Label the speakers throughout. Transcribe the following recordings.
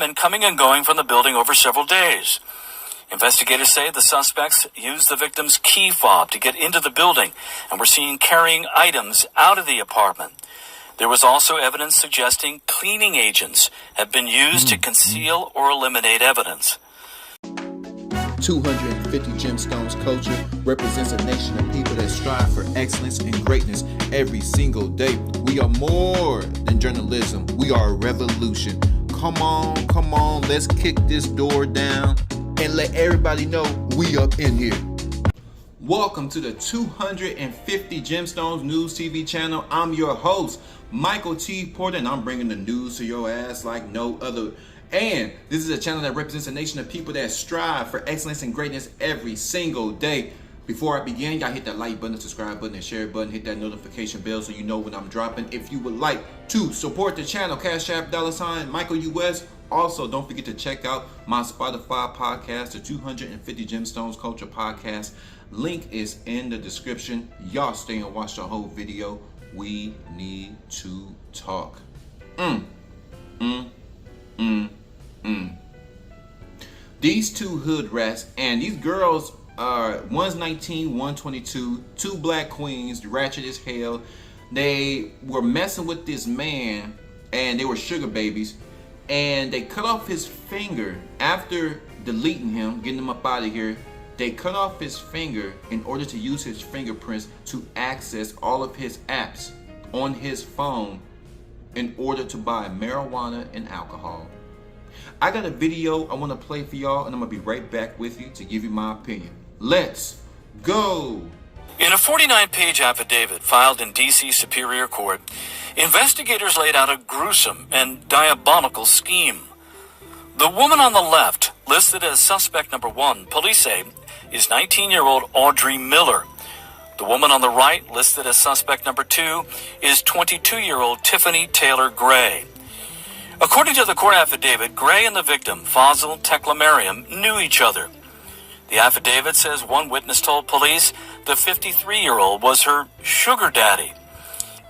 Speaker 1: women coming and going from the building over several days. Investigators say the suspects used the victim's key fob to get into the building and were seen carrying items out of the apartment. There was also evidence suggesting cleaning agents have been used to conceal or eliminate evidence.
Speaker 2: 250 Gemstones Culture represents a nation of people that strive for excellence and greatness every single day. We are more than journalism. We are a revolution. Come on, let's kick this door down and let everybody know we up in here. Welcome to the 250 Gemstones News TV channel. I'm your host, Michael T. Porter, and I'm bringing the news to your ass like no other. And this is a channel that represents a nation of people that strive for excellence and greatness every single day. Before I begin, y'all hit that like button, subscribe button, and share button. Hit that notification bell so you know when I'm dropping. If you would like to support the channel, Cash App, $ Michael US. Also, don't forget to check out my Spotify podcast, the 250 Gemstones Culture podcast. Link is in the description. Y'all stay and watch the whole video. We need to talk. These two hood rats, and these girls are, one's 19, one's 22, two black queens, ratchet as hell. They were messing with this man, and they were sugar babies, and they cut off his finger after deleting him, getting him up out of here. They cut off his finger in order to use his fingerprints to access all of his apps on his phone in order to buy marijuana and alcohol. I got a video I want to play for y'all, and I'm going to be right back with you to give you my opinion. Let's go!
Speaker 1: In a 49-page affidavit filed in D.C. Superior Court, investigators laid out a gruesome and diabolical scheme. The woman on the left, listed as suspect number 1, police say, is 19-year-old Audrey Miller. The woman on the right, listed as suspect number 2, is 22-year-old Tiffany Taylor Gray. According to the court affidavit, Gray and the victim, Fazil Teklemariam, knew each other. The affidavit says one witness told police the 53-year-old was her sugar daddy.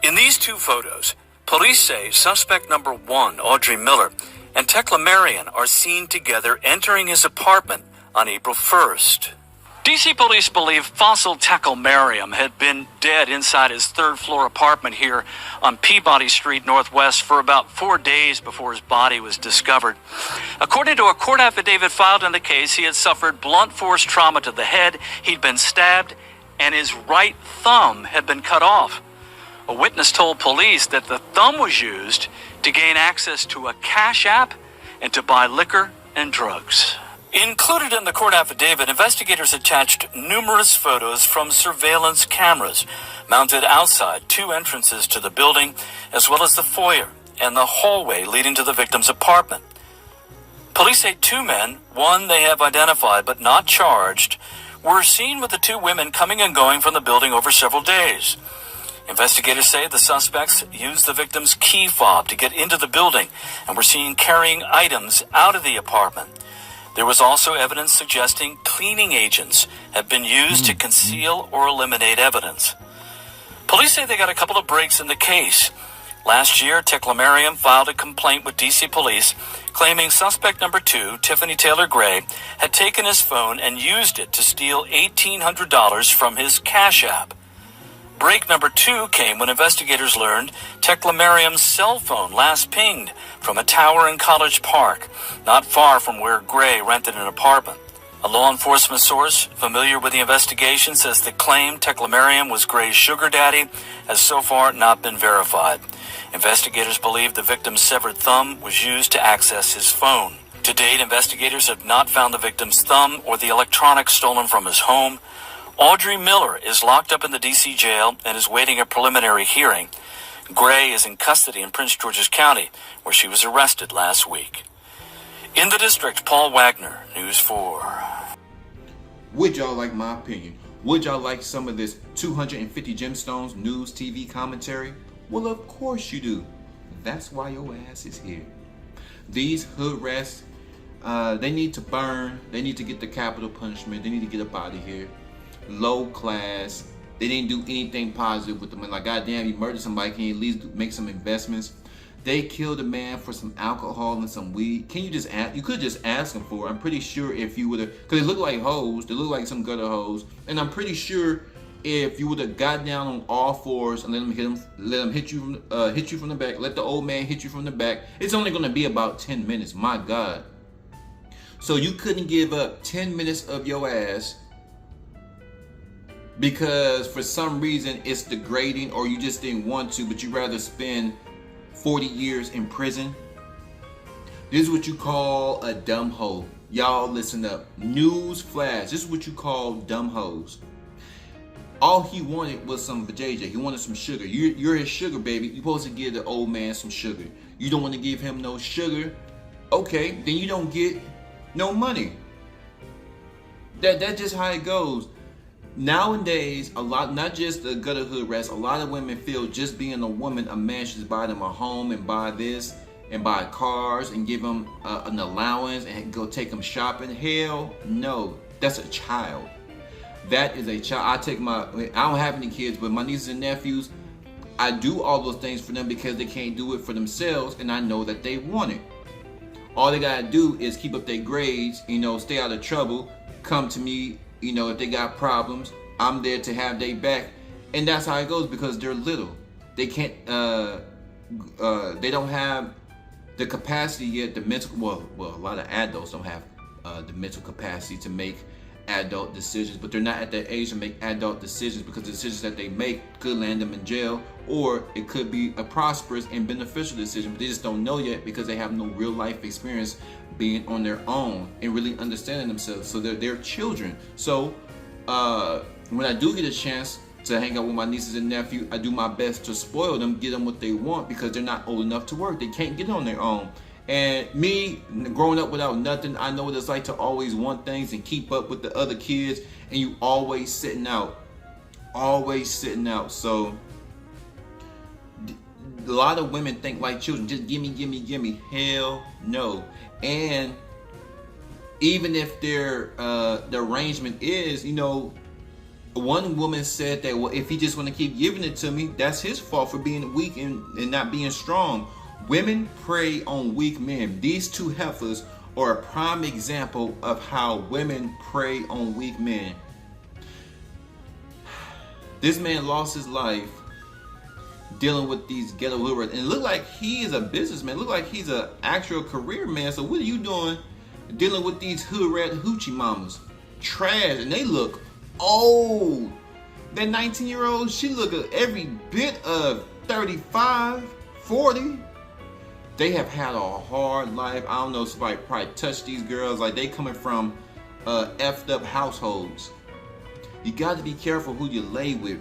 Speaker 1: In these two photos, police say suspect number 1, Audrey Miller, and Teklemariam are seen together entering his apartment on April 1st. D.C. police believe Fazil Teklemariam had been dead inside his third-floor apartment here on Peabody Street Northwest for about 4 days before his body was discovered. According to a court affidavit filed in the case, he had suffered blunt force trauma to the head, he'd been stabbed, and his right thumb had been cut off. A witness told police that the thumb was used to gain access to a cash app and to buy liquor and drugs. Included in the court affidavit, investigators attached numerous photos from surveillance cameras mounted outside 2 entrances to the building, as well as the foyer and the hallway leading to the victim's apartment. Police say 2 men, one they have identified but not charged, were seen with the 2 women coming and going from the building over several days. Investigators say the suspects used the victim's key fob to get into the building and were seen carrying items out of the apartment. There was also evidence suggesting cleaning agents have been used to conceal or eliminate evidence. Police say they got a couple of breaks in the case. Last year, Teklemariam filed a complaint with D.C. police claiming suspect number 2, Tiffany Taylor Gray, had taken his phone and used it to steal $1,800 from his Cash App. Break number 2 came when investigators learned Teklemariam's cell phone last pinged from a tower in College Park, not far from where Gray rented an apartment. A law enforcement source familiar with the investigation says the claim Teklemariam was Gray's sugar daddy has so far not been verified. Investigators believe the victim's severed thumb was used to access his phone. To date, investigators have not found the victim's thumb or the electronics stolen from his home. Audrey Miller is locked up in the D.C. jail and is waiting a preliminary hearing. Gray is in custody in Prince George's County, where she was arrested last week. In the district, Paul Wagner, News 4.
Speaker 2: Would y'all like my opinion? Would y'all like some of this 250 Gemstones News TV commentary? Well, of course you do. That's why your ass is here. These hood rats, they need to burn. They need to get the capital punishment. They need to get up out of here. Low class. They didn't do anything positive with them. And like, goddamn, you murdered somebody, can you at least make some investments? They killed a man for some alcohol and some weed. Can you just ask? You could just ask them for it. I'm pretty sure if you would have, because they look like hoes. They look like some gutter hoes. And I'm pretty sure if you would have got down on all fours and let them hit you from the back, let the old man hit you from the back, it's only going to be about 10 minutes. My God. So you couldn't give up 10 minutes of your ass because for some reason it's degrading, or you just didn't want to, but you'd rather spend 40 years in prison. This is what you call a dumb hoe. Y'all listen up. News flash. This is what you call dumb hoes. All he wanted was some vajayjay. He wanted some sugar. You're his sugar baby. You're supposed to give the old man some sugar. You don't want to give him no sugar. Okay, then you don't get no money. That's just how it goes. Nowadays, a lot, not just the gutter hood rats, a lot of women feel just being a woman, a man should buy them a home and buy this and buy cars and give them an allowance and go take them shopping. Hell no, that's a child. That is a child. I don't have any kids, but my nieces and nephews, I do all those things for them because they can't do it for themselves, and I know that they want it. All they gotta do is keep up their grades, stay out of trouble, come to me, if they got problems, I'm there to have their back. And that's how it goes because they're little. They can't, they don't have the capacity yet, the mental, well, a lot of adults don't have the mental capacity to make adult decisions, but they're not at that age to make adult decisions because the decisions that they make could land them in jail, or it could be a prosperous and beneficial decision, but they just don't know yet because they have no real life experience being on their own and really understanding themselves. So they're children. So when I do get a chance to hang out with my nieces and nephew, I do my best to spoil them, get them what they want because they're not old enough to work. They can't get on their own. And me, growing up without nothing, I know what it's like to always want things and keep up with the other kids, and you always sitting out. So a lot of women think like children, just gimme. Hell no. And even if the arrangement is, one woman said that, well, if he just want to keep giving it to me, that's his fault for being weak and not being strong. Women prey on weak men. These two heifers are a prime example of how women prey on weak men. This man lost his life dealing with these ghetto hood rats. And it looked like he is a businessman. It looked like he's an actual career man. So what are you doing dealing with these hood rat hoochie mamas? Trash. And they look old. That 19-year-old, she look every bit of 35, 40. They have had a hard life. I don't know if somebody probably touched these girls. Like, they coming from effed up households. You got to be careful who you lay with.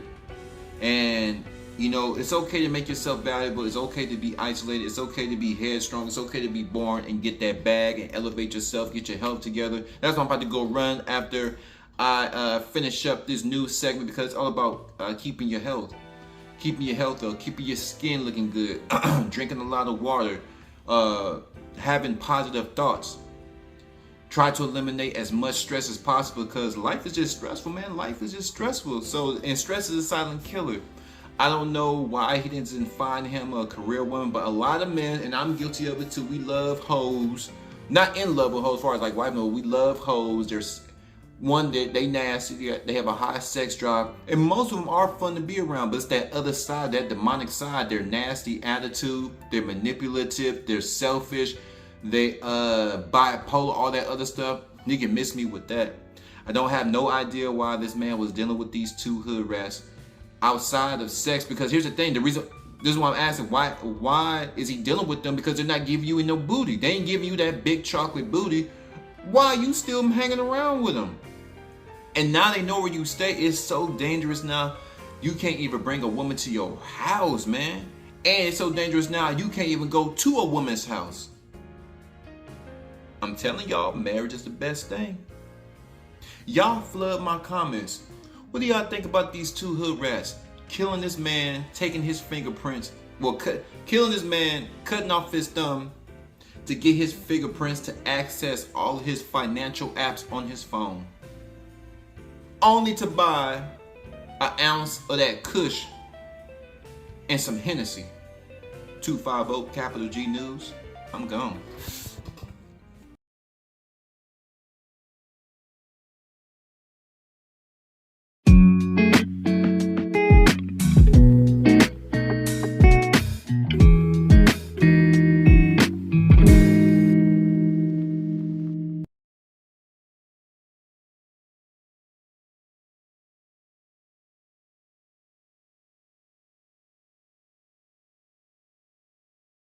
Speaker 2: And, it's okay to make yourself valuable. It's okay to be isolated. It's okay to be headstrong. It's okay to be born and get that bag and elevate yourself, get your health together. That's why I'm about to go run after I finish up this new segment because it's all about keeping your health. Keeping your health up, keeping your skin looking good, drinking a lot of water, having positive thoughts. Try to eliminate as much stress as possible because life is just stressful, man. Life is just stressful. And stress is a silent killer. I don't know why he didn't find him a career woman, but a lot of men, and I'm guilty of it too, we love hoes. Not in love with hoes as far as like wife, no, we love hoes. There's one that they nasty, they have a high sex drive, and most of them are fun to be around, but it's that other side, that demonic side, their nasty attitude, they're manipulative, they're selfish, they bipolar, all that other stuff. You can miss me with that. I don't have no idea why this man was dealing with these two hood rats outside of sex, because here's the thing, this is why I'm asking, why is he dealing with them? Because they're not giving you no booty. They ain't giving you that big chocolate booty. Why are you still hanging around with them? And now they know where you stay. It's so dangerous now. You can't even bring a woman to your house, man. And it's so dangerous now, you can't even go to a woman's house. I'm telling y'all, marriage is the best thing. Y'all flood my comments. What do y'all think about these two hood rats? Killing this man, taking his fingerprints. Well, killing this man, cutting off his thumb to get his fingerprints to access all of his financial apps on his phone. Only to buy an ounce of that Kush and some Hennessy. 250 Capital G News. I'm gone.